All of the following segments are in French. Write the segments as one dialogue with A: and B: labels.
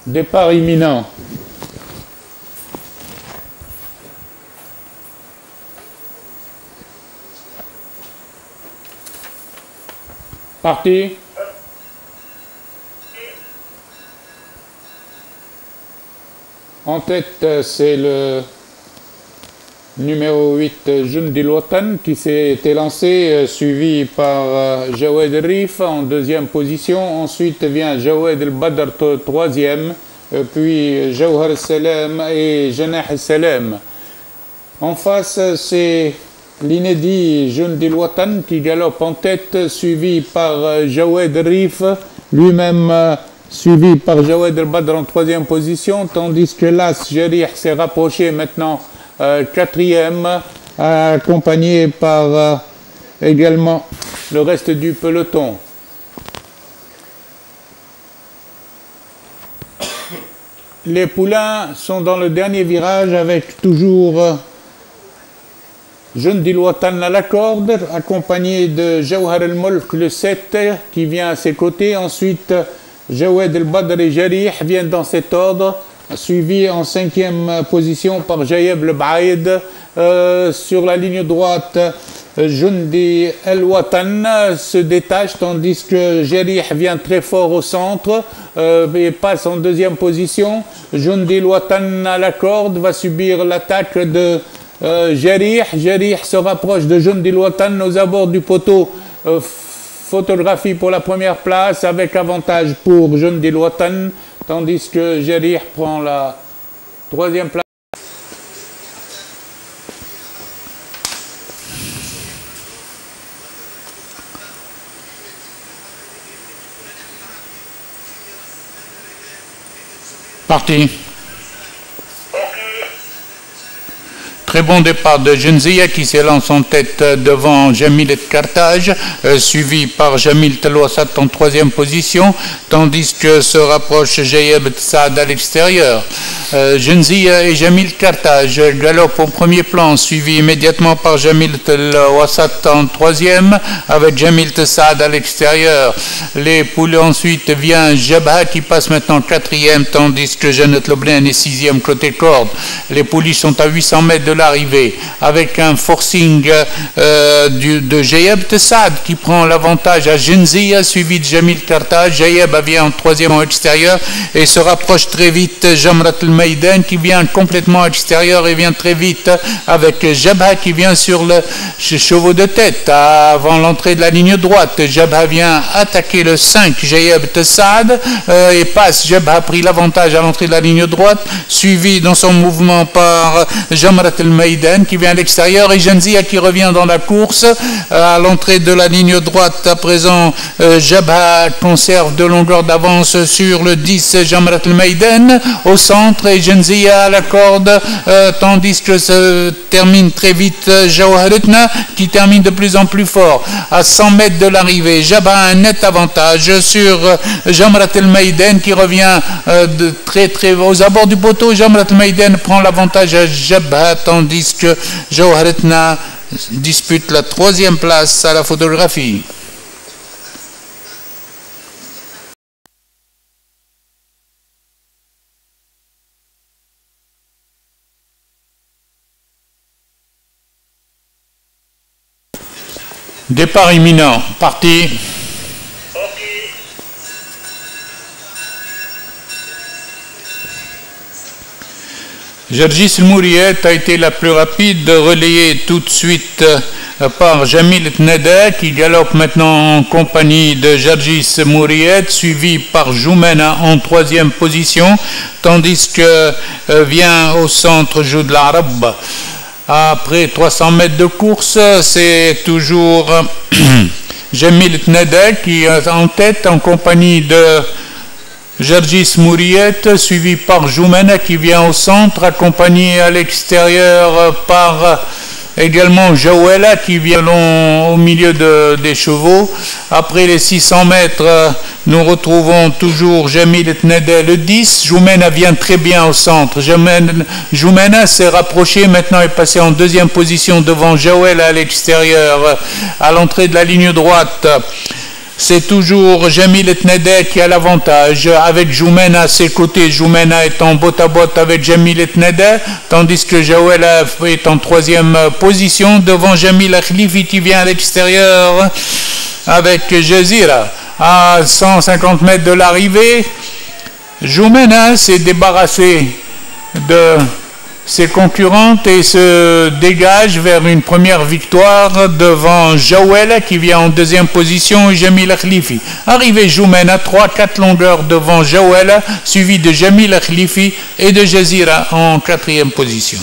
A: Départ imminent. Parti. En tête, c'est le numéro 8, Jundil Watan, qui s'est été lancé, suivi par Jawed Rif en deuxième position. Ensuite vient Jawed El-Badr, troisième, puis Jawhar Salam et Janah Salam. En face, c'est l'inédit Jundil Watan qui galope en tête, suivi par Jawed Rif, lui-même suivi par Jawed El-Badr en troisième position, tandis que l'As Jarih s'est rapproché maintenant quatrième, accompagné par également le reste du peloton. Les poulains sont dans le dernier virage avec toujours Jundil Watan à la corde, accompagné de Jawhar El-Mulk, le 7, qui vient à ses côtés. Ensuite, Jawed El-Badr et Jarih viennent dans cet ordre, suivi en cinquième position par Jayeb Le Baïd. Sur la ligne droite, Jundil El-Watan se détache, tandis que Jarih vient très fort au centre et passe en deuxième position. Jundil El-Watan à la corde va subir l'attaque de Jarih. Jarih se rapproche de Jundil El-Watan aux abords du poteau. Photographie pour la première place avec avantage pour Jundil Watan, tandis que Jarih prend la troisième place. Parti. Très bon départ de Jenzia qui s'élance en tête devant Jamil et Carthage, suivi par Jamil Telwassat en troisième position, tandis que se rapproche Jayeb Saad à l'extérieur. Jenzia et Jamil Carthage galopent au premier plan, suivi immédiatement par Jamil Telwassat en troisième, avec Jamil Saad à l'extérieur. Les poules ensuite vient Jabha qui passe maintenant quatrième, tandis que Jeannette Leblain est sixième côté corde. Les poulies sont à 800 mètres de l'arrivée, avec un forcing de Jayeb Saad qui prend l'avantage à Jenzia, suivi de Jamil Carthage. Jayeb vient en troisième en extérieur et se rapproche très vite Jamrat El-Maïdan qui vient complètement extérieur et vient très vite avec Jabha qui vient sur le chevaux de tête avant l'entrée de la ligne droite. Jabha vient attaquer le 5 Jayeb Saad et passe. Jabha a pris l'avantage à l'entrée de la ligne droite, suivi dans son mouvement par Jamrat El-Maïdan qui vient à l'extérieur et Jenzia qui revient dans la course à l'entrée de la ligne droite. À présent, Jabha conserve de longueur d'avance sur le 10 Jamrat El-Maïdan au centre et Jenzia à la corde, tandis que se termine très vite Jawharetna qui termine de plus en plus fort. À 100 mètres de l'arrivée, Jabha a un net avantage sur Jamrat El-Maïdan qui revient très aux abords du poteau. Jamrat El-Maïdan prend l'avantage à Jabha, tandis que Jawharetna dispute la troisième place à la photographie. Départ imminent. Parti. Jarjis Mouriet a été la plus rapide, relayée tout de suite par Jamil Tneda qui galope maintenant en compagnie de Jarjis Mouriet, suivi par Joumena en troisième position, tandis que vient au centre Joud l'Arab. Après 300 mètres de course, c'est toujours Jamil Tneda qui est en tête en compagnie de Jarjis Mouriet, suivi par Joumena qui vient au centre, accompagné à l'extérieur par également Jawela qui vient au milieu des chevaux. Après les 600 mètres, nous retrouvons toujours Jamil Tneda le 10. Joumena vient très bien au centre. Joumena s'est rapproché, maintenant est passé en deuxième position devant Jawela à l'extérieur, à l'entrée de la ligne droite. c'est toujours Jamil Etnedeh qui a l'avantage, avec Joumena à ses côtés, Joumena étant bot à bot avec Jamil Etnedeh, tandis que Jawela est en troisième position devant Jamil Khlifi qui vient à l'extérieur avec Jazira. À 150 mètres de l'arrivée, Joumena s'est débarrassé de ses concurrentes et se dégage vers une première victoire devant Jawela qui vient en deuxième position et Jamil Khlifi. Arrivé Joumena, 3-4 longueurs devant Jawela, suivi de Jamil Khlifi et de Jazira en quatrième position.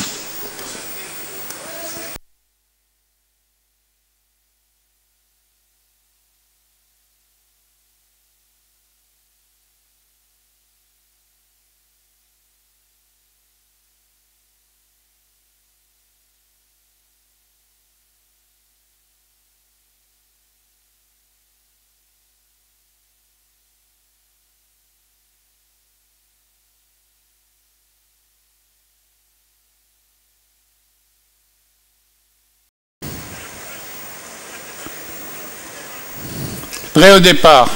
A: Prêt au départ.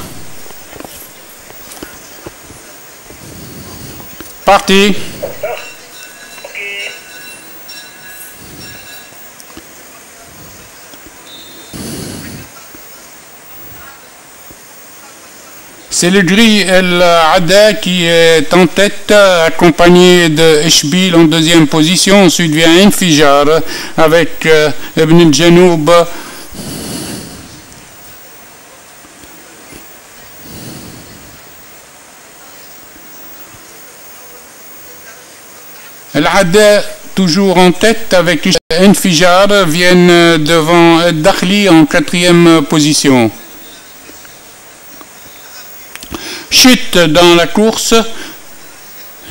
A: Parti. C'est le Gris El Ada qui est en tête, accompagné de Eshbil en deuxième position. Ensuite vient Infijar avec Ibn al-Janoub. El Ada toujours en tête avec Infijar, viennent devant Dakhli en quatrième position. Chute dans la course,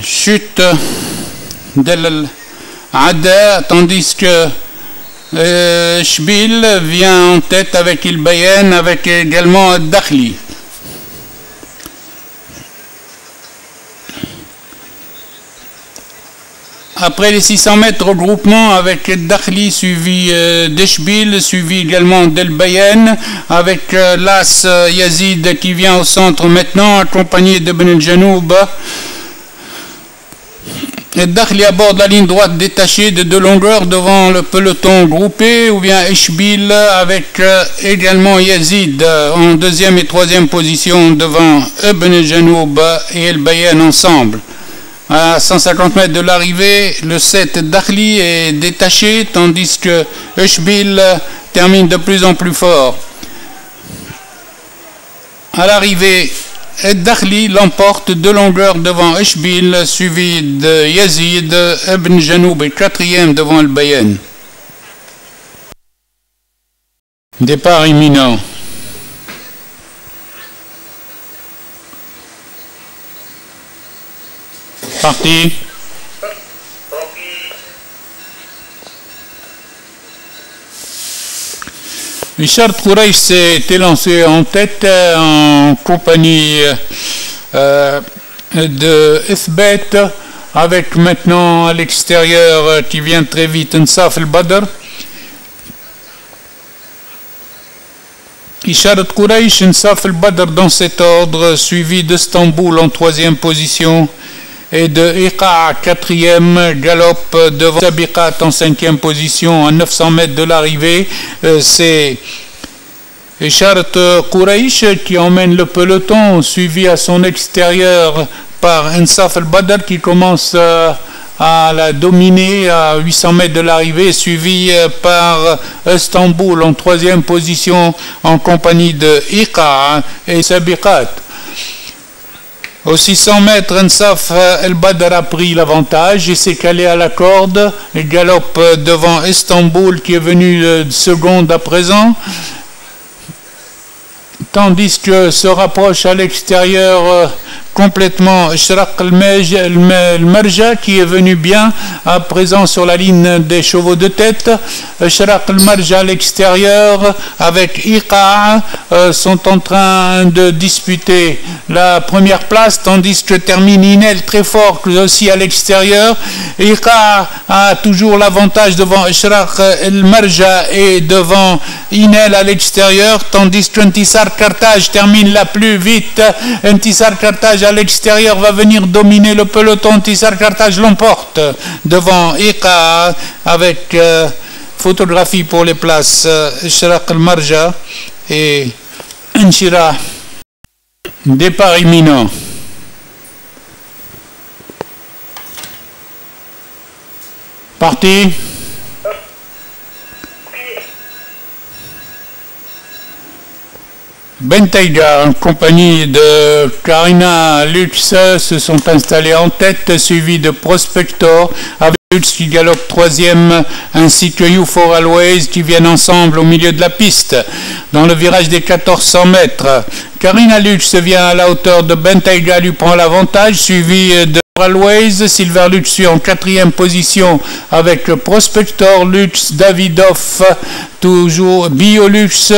A: chute d'El Ada, tandis que Shbil vient en tête avec Il Bayen, avec également Dakhli. Après les 600 mètres, regroupement avec Dakhli suivi d'Eshbil, suivi également d'El Bayen, avec l'As Yazid qui vient au centre maintenant, accompagné d'Ibn al-Janoub. Dakhli aborde la ligne droite détachée de 2 longueurs devant le peloton groupé, ou bien Eshbil avec également Yazid en deuxième et troisième position devant Ibn al-Janoub et El Bayen ensemble. À 150 mètres de l'arrivée, le 7 Dakhli est détaché, tandis que Eshbil termine de plus en plus fort. À l'arrivée, Dakhli l'emporte 2 longueurs devant Eshbil, suivi de Yazid. Ibn Janoub est quatrième devant El Bayen. Départ imminent. Parti. Richard Kouraïch s'est élancé en tête en compagnie de Ithbet, avec maintenant à l'extérieur qui vient très vite Nsaf el-Badr. Isharat Kouraïch, Nsaf el-Badr dans cet ordre, suivi d'Istanbul en troisième position et de Iqa quatrième, galope devant Sabiqat en cinquième position à 900 mètres de l'arrivée. C'est Isharat Kouraïch qui emmène le peloton, suivi à son extérieur par Nsaf el-Badr qui commence à la dominer à 800 mètres de l'arrivée, suivi par Istanbul en troisième position en compagnie de Iqa et Sabiqat. Aux 600 mètres, Nsaf el-Badr a pris l'avantage et s'est calé à la corde et galope devant Istanbul qui est venu seconde à présent, tandis que se rapproche à l'extérieur complètement Shraq al-Marja qui est venu bien à présent sur la ligne des chevaux de tête. Shraq al-Marja à l'extérieur avec Iqa sont en train de disputer la première place, tandis que termine Inel très fort aussi à l'extérieur. Iqa a toujours l'avantage devant Shraq al-Marja et devant Inel à l'extérieur, tandis que Intisar Carthage termine la plus vite. Intisar Carthage à l'extérieur va venir dominer le peloton. Intisar Carthage l'emporte devant Iqa avec photographie pour les places Shraq al-Marja et Inshira. Départ imminent. Parti. Bentayga en compagnie de Karina Lux se sont installés en tête, suivi de Prospector avec Lux qui galope troisième, ainsi que You for Always qui viennent ensemble au milieu de la piste. Dans le virage des 1400 mètres, Karina Lux vient à la hauteur de Bentayga, lui prend l'avantage, suivi de Always. Silver Lux suit en quatrième position avec Prospector, Lux, Davidoff, toujours Biolux.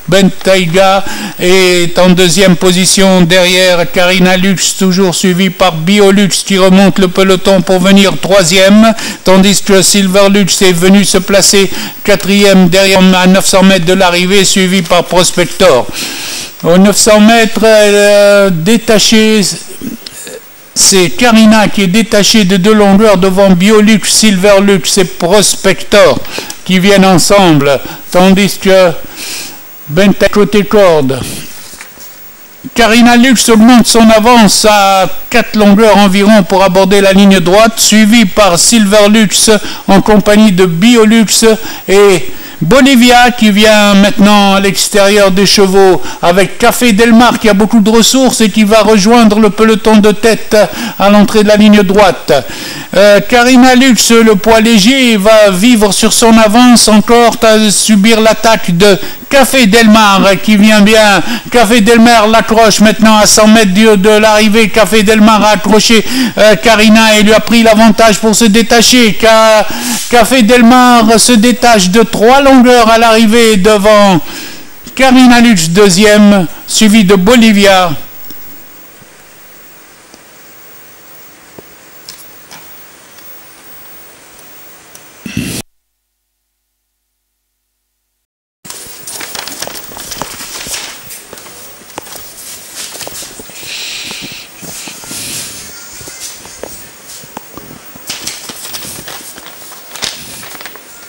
A: Bentayga est en deuxième position derrière Karina Lux, toujours suivi par Biolux qui remonte le peloton pour venir troisième, tandis que Silver Lux est venu se placer quatrième derrière à 900 mètres de l'arrivée, suivi par Prospector. Aux 900 mètres, détaché, c'est Karina qui est détachée de deux longueurs devant Biolux, Silver Lux et Prospector qui viennent ensemble, tandis que Bentayga côté corde. Karina Lux augmente son avance à 4 longueurs environ pour aborder la ligne droite, suivi par Silver Lux en compagnie de Biolux et Bolivia qui vient maintenant à l'extérieur des chevaux avec Café Delmar qui a beaucoup de ressources et qui va rejoindre le peloton de tête à l'entrée de la ligne droite. Karina Lux, le poids léger, va vivre sur son avance encore à subir l'attaque de Café Delmar qui vient bien. Café Delmar l'accroche maintenant à 100 mètres de l'arrivée. Café Delmar a accroché Karina et lui a pris l'avantage pour se détacher. Café Delmar se détache de 3 longueurs à l'arrivée devant Karina Lux deuxième, suivi de Bolivia.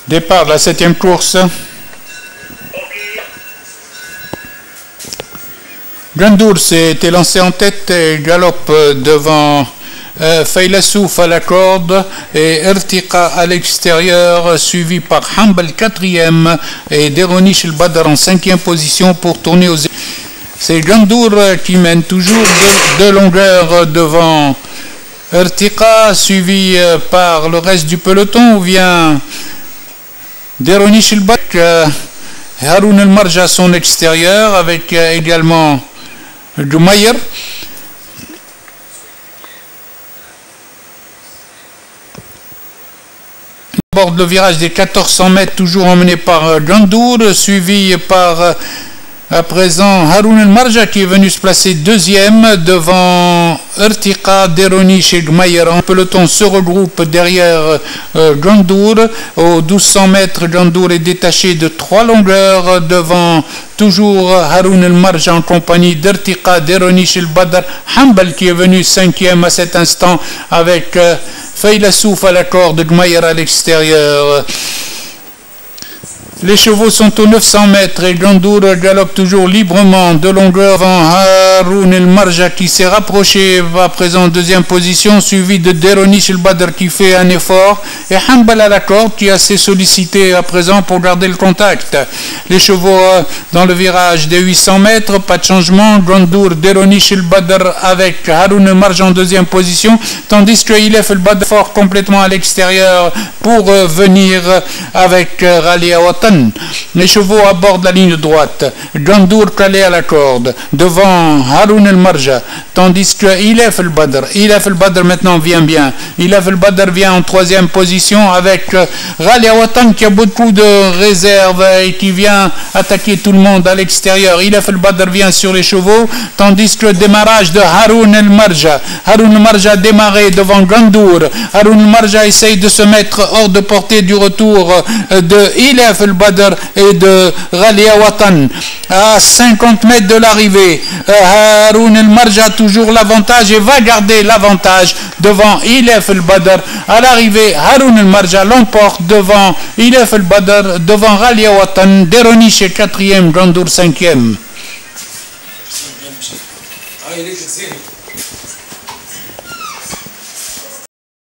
A: Départ de la 7e course. Gandour s'est lancé en tête et galope devant Faylassouf à la corde et Ertiqa à l'extérieur, suivi par Hambal 4e et Deronish El Badr en 5e position pour tourner aux... C'est Gandour qui mène toujours de longueur devant Ertiqa, suivi par le reste du peloton où vient Deronish El Badr, Haroun El Marja à son extérieur avec également Jumayer. Il aborde le virage des 1400 mètres, toujours emmené par Gandour, suivi par à présent Haroun El Marja qui est venu se placer deuxième devant Ertiqa, Deronish et Gmayer. En peloton se regroupe derrière Gandour. Aux 1200 mètres, Gandour est détaché de 3 longueurs devant toujours Haroun El Marja en compagnie d'Ertiqa, Deronish El Badr, Hambal qui est venu 5e à cet instant avec Faylassouf à la corde, Gmayer à l'extérieur. Les chevaux sont aux 900 mètres et Gandour galope toujours librement de longueur avant Haroun El Marja qui s'est rapproché à présent en deuxième position, suivi de Deronish El Badr qui fait un effort et Hambal à la corde qui est assez sollicité à présent pour garder le contact. Les chevaux dans le virage des 800 mètres, pas de changement. Gandour, Deronish El Badr avec Haroun El Marja en deuxième position, tandis que Ilef El Badr fort complètement à l'extérieur pour venir avec Rally Awata Watan. Les chevaux abordent la ligne droite. Gandour calé à la corde devant Haroun el-Marja, tandis que Ilaf el-Badr maintenant vient bien. Ilaf el-Badr vient en troisième position avec Ghalia Watan qui a beaucoup de réserves et qui vient attaquer tout le monde à l'extérieur. Ilaf el-Badr vient sur les chevaux, tandis que le démarrage de Haroun el-Marja. Haroun el-Marja a démarré devant Gandour. Haroun el-Marja essaye de se mettre hors de portée du retour de Ilaf el-Badr et de Ghalia Watan. À 50 mètres de l'arrivée, Haroun el-Marja a toujours l'avantage et va garder l'avantage devant Ilaf el-Badr. À l'arrivée, Haroun el-Marja l'emporte devant Ilaf el-Badr, devant Ghalia Watan, Deroniche 4e, Gandour 5e.